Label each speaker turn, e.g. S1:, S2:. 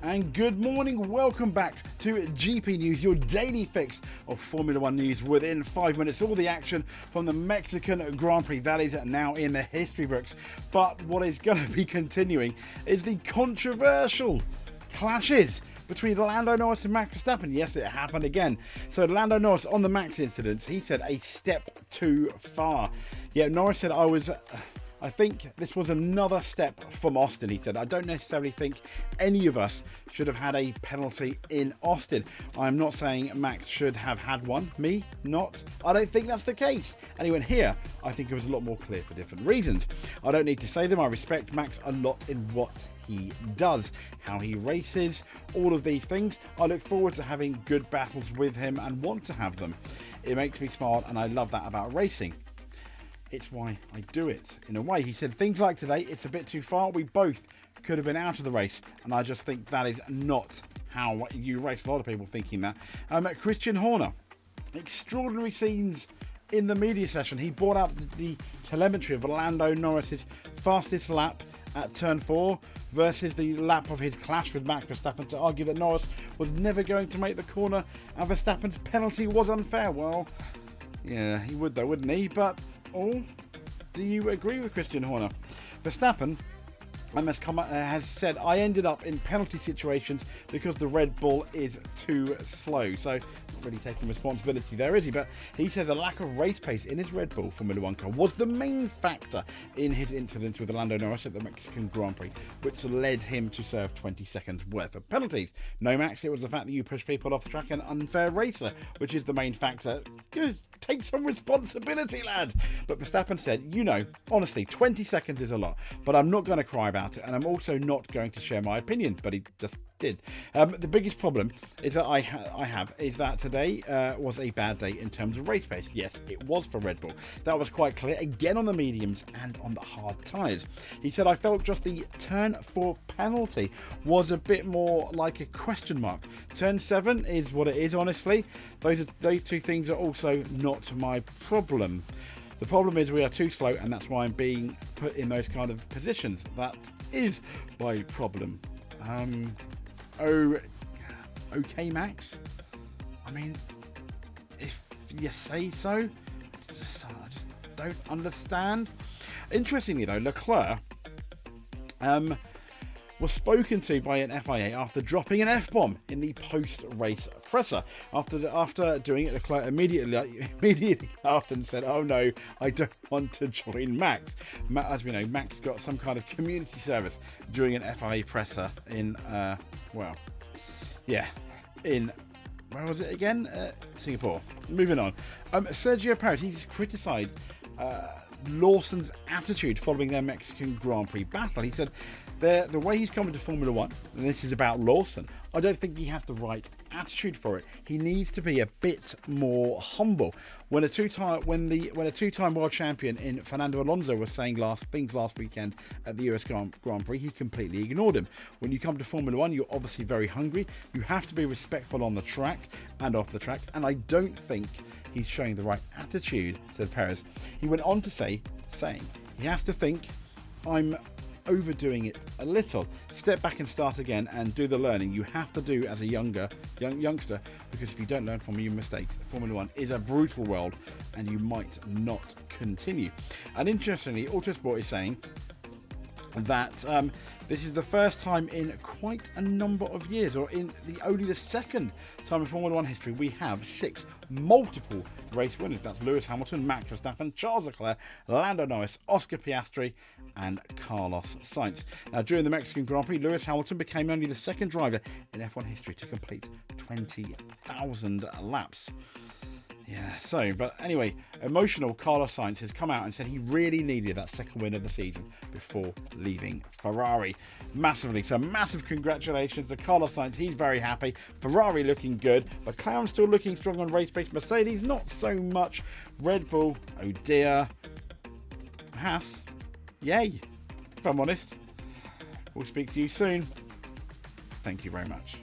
S1: And good morning, welcome back to GP News, your daily fix of Formula One news within 5 minutes. All the action from the Mexican Grand Prix, that is now in the history books. But what is going to be continuing is the controversial clashes between Lando Norris and Max Verstappen. Yes, it happened again. So Lando Norris on the Max incidents, he said a step too far. Yeah, Norris said I think this was another step from Austin, he said. I don't necessarily think any of us should have had a penalty in Austin. I'm not saying Max should have had one. Me, not. I don't think that's the case. And he went here, I think it was a lot more clear for different reasons. I don't need to say them. I respect Max a lot in what he does, how he races, all of these things. I look forward to having good battles with him and want to have them. It makes me smile and I love that about racing. It's why I do it, in a way. He said, things like today, it's a bit too far. We both could have been out of the race. And I just think that is not how you race. A lot of people thinking that. Christian Horner, extraordinary scenes in the media session. He brought out the telemetry of Lando Norris's fastest lap at turn 4 versus the lap of his clash with Max Verstappen to argue that Norris was never going to make the corner and Verstappen's penalty was unfair. Well, yeah, he would though, wouldn't he? Or do you agree with Christian Horner? Verstappen has said, I ended up in penalty situations because the Red Bull is too slow. So not really taking responsibility there, is he? But he says a lack of race pace in his Red Bull Formula One car was the main factor in his incidents with Lando Norris at the Mexican Grand Prix, which led him to serve 20 seconds worth of penalties. No, Max, it was the fact that you push people off the track, an unfair racer, which is the main factor. Take some responsibility, lad. But Verstappen said, honestly, 20 seconds is a lot, but I'm not going to cry about it, and I'm also not going to share my opinion, but he just did. The biggest problem is that I have is that today was a bad day in terms of race pace. Yes, it was for Red Bull. That was quite clear, again on the mediums and on the hard tyres. He said, I felt just the turn 4 penalty was a bit more like a question mark. Turn 7 is what it is, honestly. Those two things are also not my problem. The problem is we are too slow, and that's why I'm being put in those kind of positions. That is my problem. Okay, Max. I mean, if you say so, I just don't understand. Interestingly, though, Leclerc was spoken to by an FIA after dropping an F-bomb in the post-race presser. After doing it, Leclerc immediately after and said, oh no, I don't want to join Max. As we know, Max got some kind of community service during an FIA presser in, where was it again? Singapore. Moving on. Sergio Perez, he's criticised Lawson's attitude following their Mexican Grand Prix battle. He said the way he's coming to Formula One, and this is about Lawson, I don't think he has the right attitude for it. He needs to be a bit more humble. When a two-time world champion in Fernando Alonso was saying things last weekend at the US Grand Prix, he completely ignored him. When you come to Formula One, you're obviously very hungry. You have to be respectful on the track and off the track, and I don't think he's showing the right attitude, said Perez. He went on to saying he has to think, I'm overdoing it a little. Step back and start again and do the learning you have to do as a youngster, because if you don't learn from your mistakes, Formula One is a brutal world and you might not continue. And interestingly, Autosport is saying that this is the first time in quite a number of years, or only the second time in Formula One history, we have 6 multiple race winners. That's Lewis Hamilton, Max Verstappen, Charles Leclerc, Lando Norris, Oscar Piastri, and Carlos Sainz. Now, during the Mexican Grand Prix, Lewis Hamilton became only the second driver in F1 history to complete 20,000 laps. Yeah, but anyway, emotional Carlos Sainz has come out and said he really needed that second win of the season before leaving Ferrari. Massively. So massive congratulations to Carlos Sainz. He's very happy. Ferrari looking good. McLaren still looking strong on race pace. Mercedes, not so much. Red Bull, oh dear. Haas, yay, if I'm honest. We'll speak to you soon. Thank you very much.